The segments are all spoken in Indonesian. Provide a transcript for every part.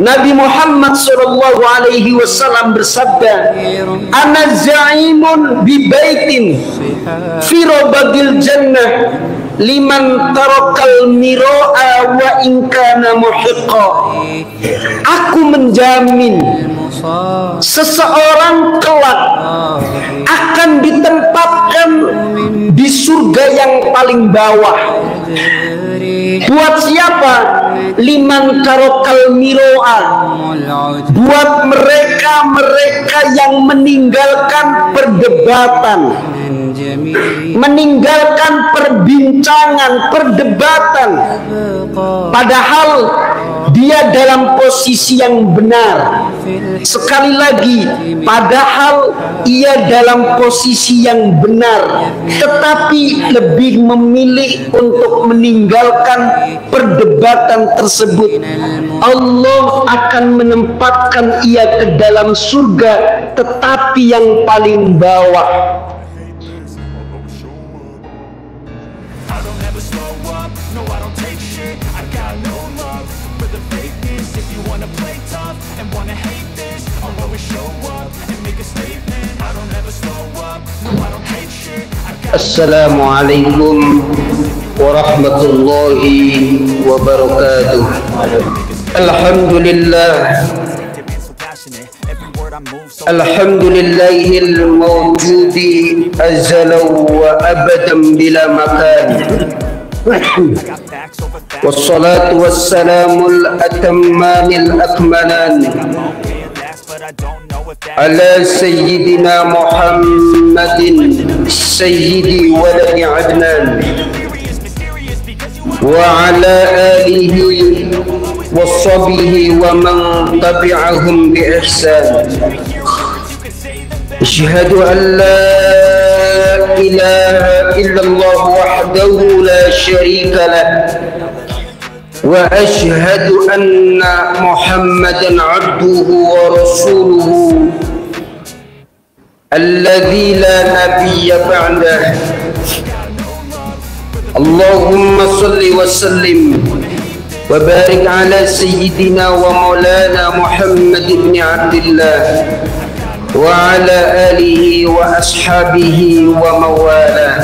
Nabi Muhammad SAW bersabda, "Ana za'imun bi baitin fi rabadil jannah liman tarakal miro'a wa in kana muhiqqa." Aku menjamin seseorang kelak akan ditempatkan di surga yang paling bawah. Buat siapa? Liman tarokal miro'a, buat mereka yang meninggalkan perdebatan, meninggalkan perbincangan, perdebatan, padahal dia dalam posisi yang benar. Sekali lagi, padahal ia dalam posisi yang benar, tetapi lebih memilih untuk meninggalkan perdebatan tersebut. Allah akan menempatkan ia ke dalam surga, tetapi yang paling bawah. Assalamualaikum warahmatullahi wabarakatuh. Alhamdulillah, alhamdulillahil mawjudi azalan wa abadan bila makan. Wassalatu wassalamul atammanil akmalan ala sayyidina Muhammadin sayyidi waladi Adnan wa ala alihi wa sahbihi wa man tabi'ahum bi ihsan. Asyhadu an la ilaha illallah wahdahu la syarika lah wa asyhadu anna Muhammadan abduhu wa rasuluhu alladzi la nabiyya ba'dah. Allahumma salli wa sallim wa barik ala sayyidina wa maulana Muhammad ibn Abdillah wa ala alihi wa ashabihi wa mawala.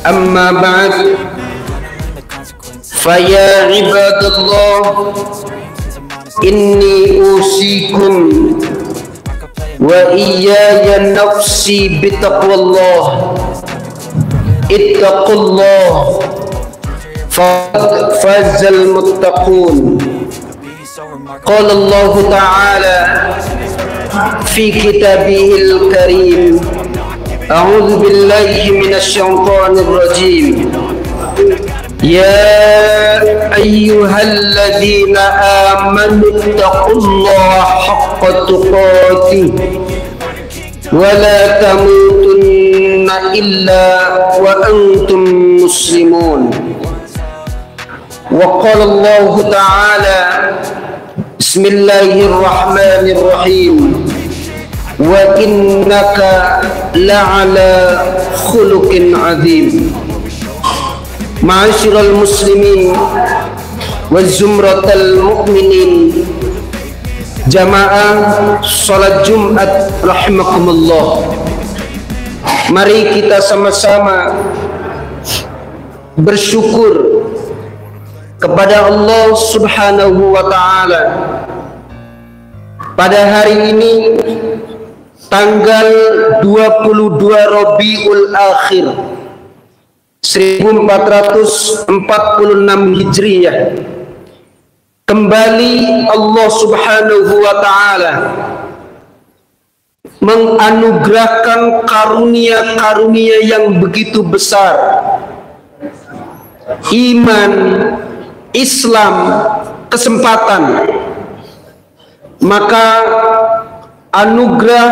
Amma ba'd, faya ibadallah, inni usikum wa iyaya nafsi bitaqwallah. Ittaqullah faqad fazal muttaqun. Qala Allah ta'ala fi kitabihil karim, a'udzu billahi minasy syaithanir rajim. Ya ayyuhalladzina amanu taqullaha haqqa tuqatih wa la tamutunna illa wa antum muslimun. Wa qala Allah ta'ala, bismillahirrahmanirrahim, wa innaka la'ala khuluqin azim. Ma'asyiral muslimin wa zumratal mu'minin, jamaah salat Jumat rahimakumullah. Mari kita sama-sama bersyukur kepada Allah Subhanahu wa ta'ala pada hari ini, tanggal 22 Rabiul Akhir 1446 Hijriyah. Kembali Allah Subhanahu wa ta'ala menganugerahkan karunia-karunia yang begitu besar, iman, Islam, kesempatan. Maka anugerah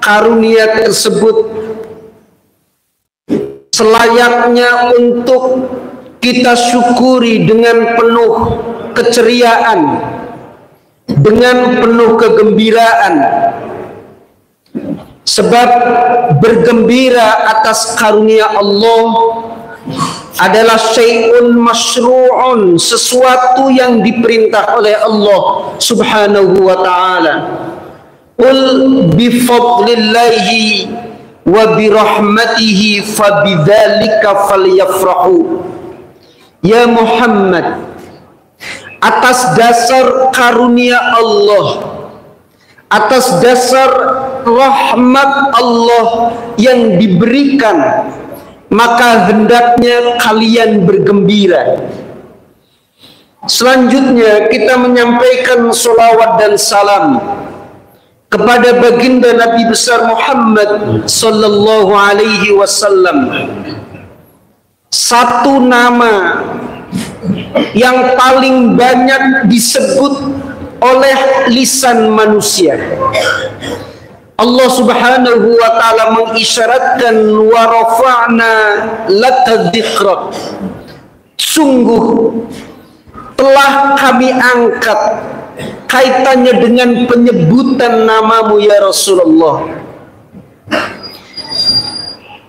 karunia tersebut selayaknya untuk kita syukuri dengan penuh keceriaan, dengan penuh kegembiraan. Sebab bergembira atas karunia Allah adalah syai'un masyru'un, sesuatu yang diperintah oleh Allah Subhanahu wa ta'ala. Qul bifadlillahi wa birahmatihi fabidzalika falyafrahu. Ya Muhammad, atas dasar karunia Allah, atas dasar rahmat Allah yang diberikan, maka hendaknya kalian bergembira. Selanjutnya kita menyampaikan salawat dan salam kepada baginda Nabi besar Muhammad sallallahu alaihi wasallam. Satu nama yang paling banyak disebut oleh lisan manusia. Allah Subhanahu wa ta'ala mengisyaratkan wa rafa'na laka dzikrak. Sungguh telah kami angkat kaitannya dengan penyebutan namamu ya Rasulullah.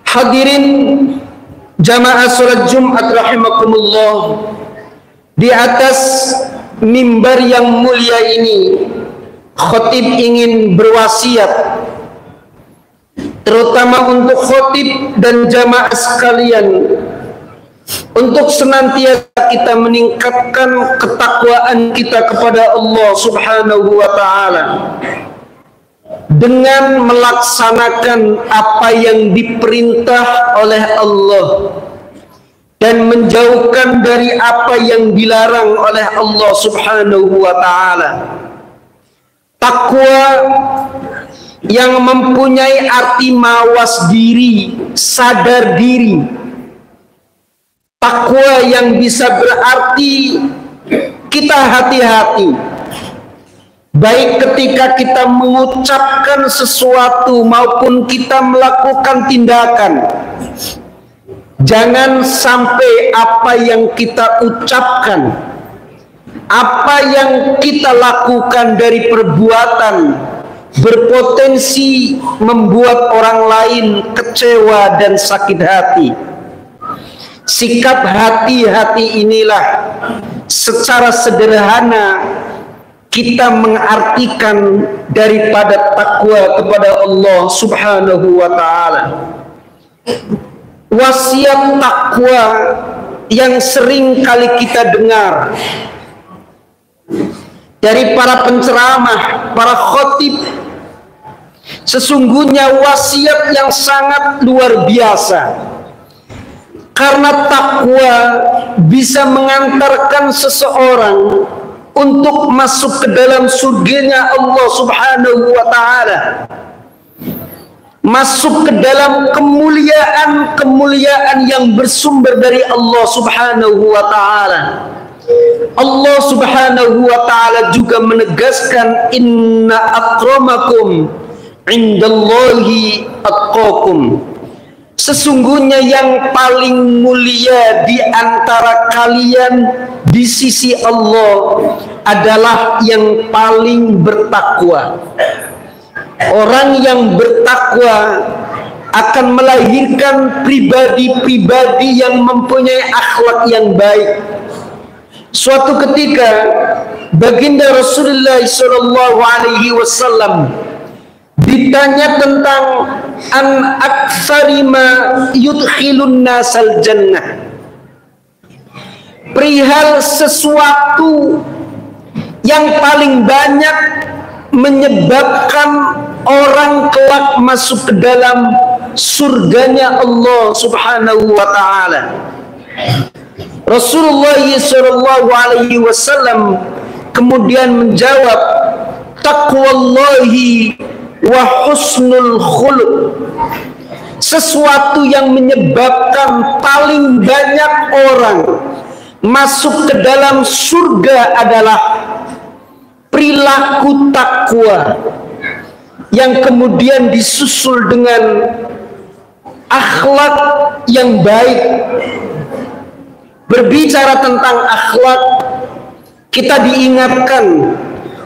Hadirin jamaah salat Jumat rahimakumullah, di atas mimbar yang mulia ini khatib ingin berwasiat, terutama untuk khatib dan jamaah sekalian, untuk senantiasa kita meningkatkan ketakwaan kita kepada Allah Subhanahu wa ta'ala dengan melaksanakan apa yang diperintah oleh Allah dan menjauhkan dari apa yang dilarang oleh Allah Subhanahu wa ta'ala. Takwa yang mempunyai arti mawas diri, sadar diri. Takwa yang bisa berarti kita hati-hati, baik ketika kita mengucapkan sesuatu maupun kita melakukan tindakan. Jangan sampai apa yang kita ucapkan, apa yang kita lakukan dari perbuatan berpotensi membuat orang lain kecewa dan sakit hati. Sikap hati-hati inilah secara sederhana kita mengartikan daripada takwa kepada Allah Subhanahu wa ta'ala. Wasiat takwa yang sering kali kita dengar dari para penceramah, para khatib, sesungguhnya wasiat yang sangat luar biasa. Karena takwa bisa mengantarkan seseorang untuk masuk ke dalam surganya Allah Subhanahu wa ta'ala, masuk ke dalam kemuliaan-kemuliaan yang bersumber dari Allah Subhanahu wa ta'ala. Allah Subhanahu wa ta'ala juga menegaskan, inna akramakum indallahi atqakum. Sesungguhnya yang paling mulia di antara kalian di sisi Allah adalah yang paling bertakwa. Orang yang bertakwa akan melahirkan pribadi-pribadi yang mempunyai akhlak yang baik. Suatu ketika baginda Rasulullah SAW ditanya tentang an aktsari ma yudkhilun nasal jannah, perihal sesuatu yang paling banyak menyebabkan orang kelak masuk ke dalam surganya Allah Subhanahu wa ta'ala. Rasulullah SAW kemudian menjawab, taqwallahi wa husnul khuluq. Sesuatu yang menyebabkan paling banyak orang masuk ke dalam surga adalah perilaku takwa yang kemudian disusul dengan akhlak yang baik. Berbicara tentang akhlak, kita diingatkan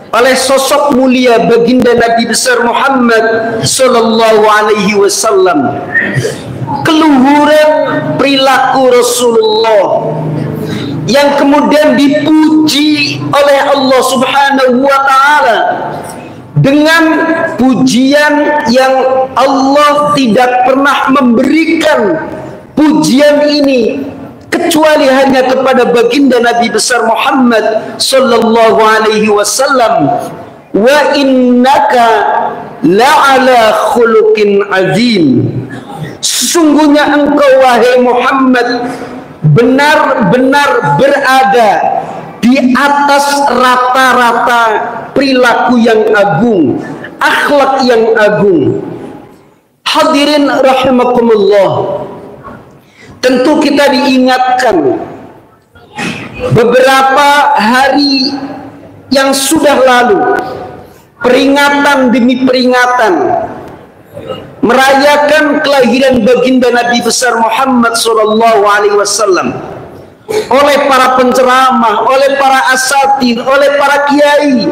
oleh sosok mulia baginda Nabi besar Muhammad sallallahu alaihi wasallam. keluhuran perilaku Rasulullah yang kemudian dipuji oleh Allah Subhanahu wa taala dengan pujian yang Allah tidak pernah memberikan pujian ini kecuali hanya kepada baginda Nabi besar Muhammad sallallahu alaihi wasallam. Wa innaka la'ala khuluqin azim. Sesungguhnya engkau wahai Muhammad benar-benar berada di atas rata-rata perilaku yang agung, akhlak yang agung. Hadirin rahimakumullah, tentu kita diingatkan beberapa hari yang sudah lalu, peringatan demi peringatan merayakan kelahiran baginda Nabi besar Muhammad sallallahu alaihi wasallam oleh para penceramah, oleh para asatidz, oleh para kiai.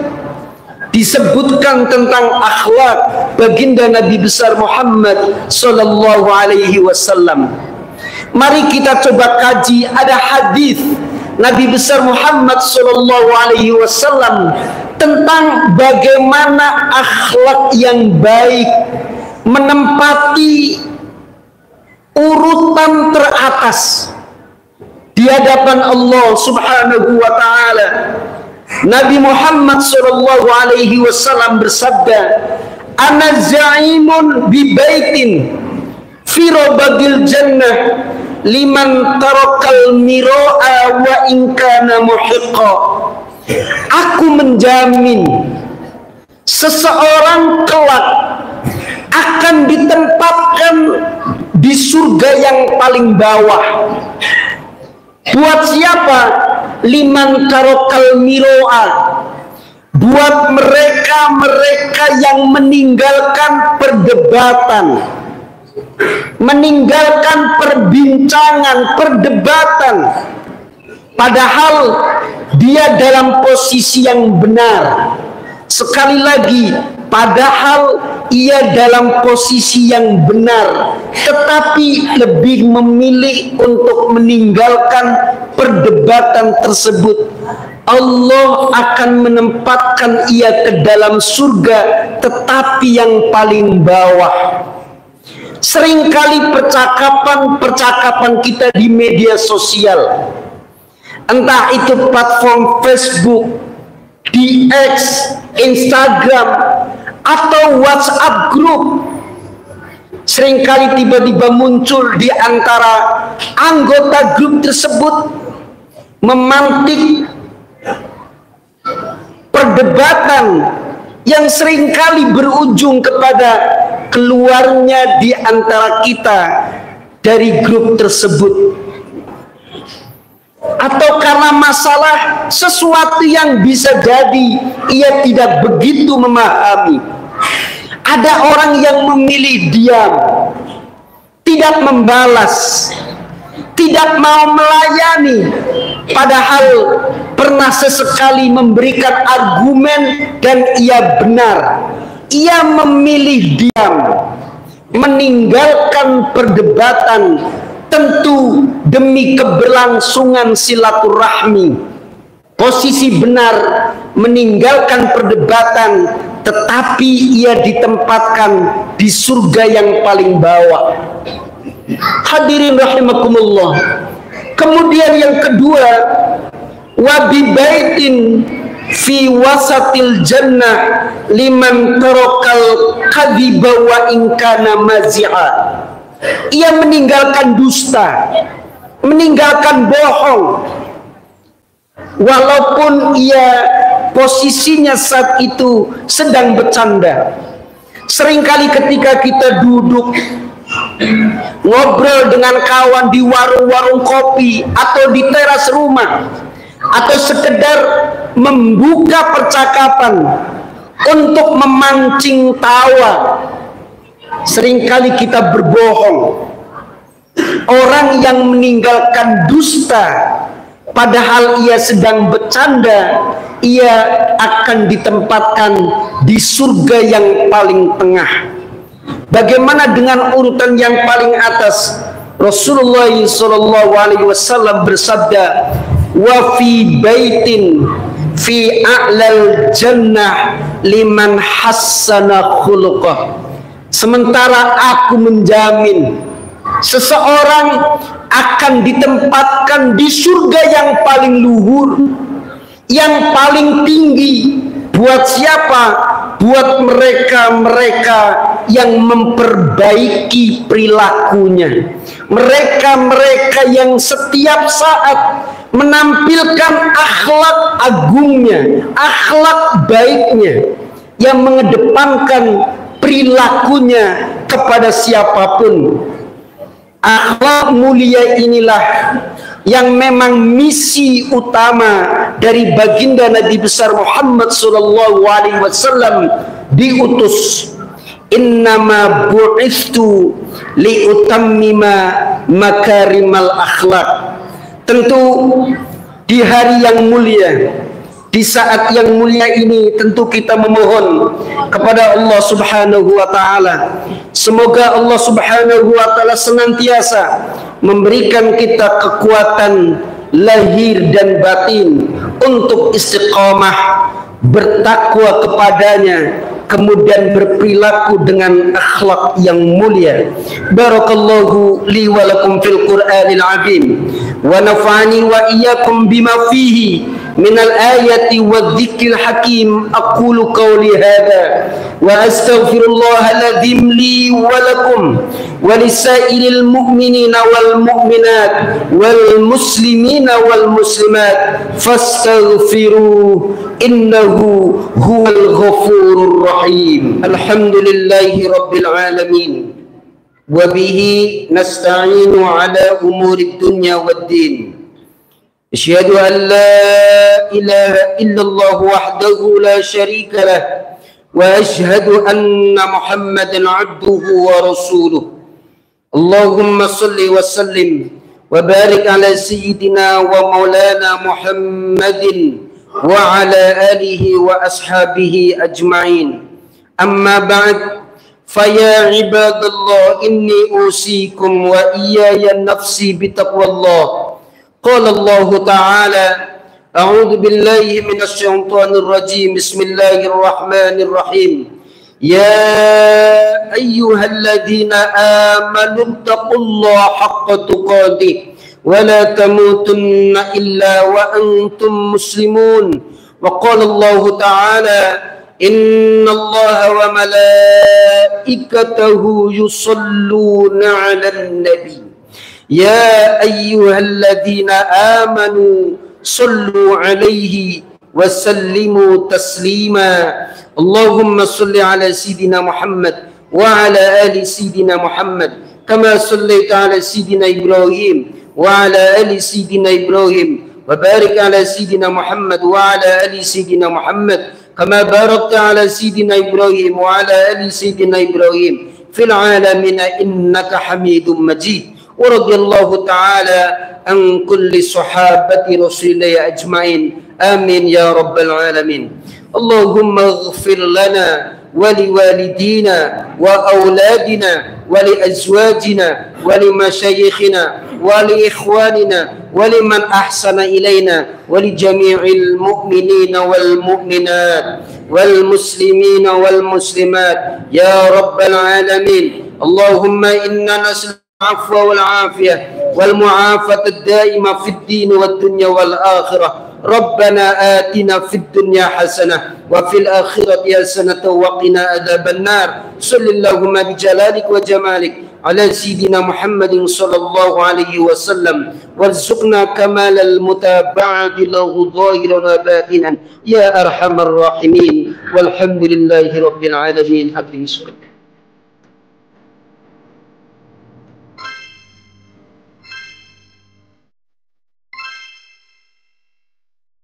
Disebutkan tentang akhlak baginda Nabi besar Muhammad sallallahu alaihi wasallam. Mari kita coba kaji, ada hadis Nabi besar Muhammad sallallahu alaihi wasallam tentang bagaimana akhlak yang baik menempati urutan teratas di hadapan Allah Subhanahu wa taala. Nabi Muhammad sallallahu alaihi wasallam bersabda, "Ana za'imun bi baitin fi rabadil jannah liman tarakal miro'a wa in kana muhiqqa." Aku menjamin seseorang kelak akan ditempatkan di surga yang paling bawah. Buat siapa? Liman tarokal miro'a, buat mereka-mereka yang meninggalkan perdebatan, meninggalkan perbincangan, perdebatan, padahal dia dalam posisi yang benar. Sekali lagi, padahal ia dalam posisi yang benar, tetapi lebih memilih untuk meninggalkan perdebatan tersebut. Allah akan menempatkan ia ke dalam surga, tetapi yang paling bawah. Seringkali percakapan kita di media sosial, entah itu platform Facebook, di X, Instagram, atau WhatsApp group, seringkali tiba-tiba muncul di antara anggota grup tersebut memantik perdebatan yang seringkali berujung kepada keluarnya di antara kita dari grup tersebut. Atau karena masalah sesuatu yang bisa jadi ia tidak begitu memahami. Ada orang yang memilih diam, tidak membalas, tidak mau melayani, padahal pernah sesekali memberikan argumen dan ia benar. Ia memilih diam, meninggalkan perdebatan, tentu demi keberlangsungan silaturahmi. Posisi benar, meninggalkan perdebatan, tetapi ia ditempatkan di surga yang paling bawah. Hadirin rahimakumullah. Kemudian yang kedua, wabibaitin fi wasatil jannah liman tarakal kadhiba wa in kana mazi'a. Ia meninggalkan dusta, meninggalkan bohong, walaupun ia posisinya saat itu sedang bercanda. Seringkali ketika kita duduk ngobrol dengan kawan di warung-warung kopi atau di teras rumah, atau sekedar membuka percakapan untuk memancing tawa, seringkali kita berbohong. Orang yang meninggalkan dusta padahal ia sedang bercanda, ia akan ditempatkan di surga yang paling tengah. Bagaimana dengan urutan yang paling atas? Rasulullah sallallahu alaihi wasallam bersabda, "Wa fi baitin fi a'lal jannah liman hassana khuluqah." Sementara aku menjamin seseorang akan ditempatkan di surga yang paling luhur, yang paling tinggi. Buat siapa? Buat mereka-mereka yang memperbaiki perilakunya, mereka-mereka yang setiap saat menampilkan akhlak agungnya, akhlak baiknya, yang mengedepankan perilakunya kepada siapapun. Akhlak mulia inilah yang memang misi utama dari baginda Nabi besar Muhammad sallallahu alaihi wasallam diutus. Innama bu'istu liutammima makarimal akhlak. Tentu di hari yang mulia, di saat yang mulia ini, tentu kita memohon kepada Allah Subhanahu wa taala, semoga Allah Subhanahu wa taala senantiasa memberikan kita kekuatan lahir dan batin untuk istiqamah, bertakwa kepadanya, kemudian berperilaku dengan akhlak yang mulia. Barakallahu li wa lakum fil Qur'anil azim wa nafa'ani wa iyyakum bima fihi minal ayati wadh-dhikril hakim. Aqulu qawli hadha wa astaghfirullahal azim li wa lakum wa lisairil mu'minina wal mu'minat wal muslimina wal muslimat fastaghfiruhu innahu huwal ghafurur rahim. Alhamdulillahi rabbil alamin wa bihi nasta'inu ala umurid dunya waddin. Asyhadu an la ilaha illallah wahdahu la syarika lah wa asyhadu anna Muhammadan abduhu wa rasuluh. Allahumma salli wa sallim wa barik ala sayyidina wa maulana Muhammadin wa ala alihi wa ashabihi ajma'in. Amma ba'd, faya ibadallah inni usikum wa iyaya nafsi bitaqwallah. Qala Allah ta'ala, a'udzu billahi minasy syaithanir rajim. Bismillahirrahmanirrahim. Ya ayyuhalladzina amanu taqullaha haqqa tuqatih wa la tamutunna illa wa antum muslimun. Wa qala Allah ta'ala, innallaha wa malaikatahu yusalluna 'alan nabi ya ayyuhalladzina amanu sallu 'alaihi wa sallimu taslima. Allahumma salli 'ala sayidina Muhammad wa 'ala ali sayidina Muhammad kama sallaita 'ala sayidina Ibrahim wa 'ala ali sayidina Ibrahim wa barik 'ala sayidina Muhammad wa 'ala ali sayidina Muhammad kama barakta 'ala sayidina Ibrahim wa 'ala ali sayidina Ibrahim fil 'alamin innaka Hamidum Majid. Wa radiyallahu ta'ala an kulli sahabati Rasulillah ajma'in. Amin ya rabbal alamin. Allahumma ighfir lana wa liwalidina wa auladina wa liazwajina wa limashayikhina wa liikhwanina wa liman ahsana ilaina wa lijami'il mu'minina wal mu'minat wal muslimina wal muslimat ya rabbal alamin. Allahumma inna nas'aluka al-'afwa wal 'afiyah wal mu'afata ad-da'ima fid din wad dunya wal akhirah. Rabbana atina fid dunya hasanah wa fil akhirati hasanah wa qina adzaban nar. Sallallahu bi jalalik wa jamalik ala sayyidina Muhammadin sallallahu alaihi wasallam warzuqna kamalal mutaba'ati lahu zahiran wa batinan ya arhamar rahimin walhamdulillahi rabbil alamin. Habis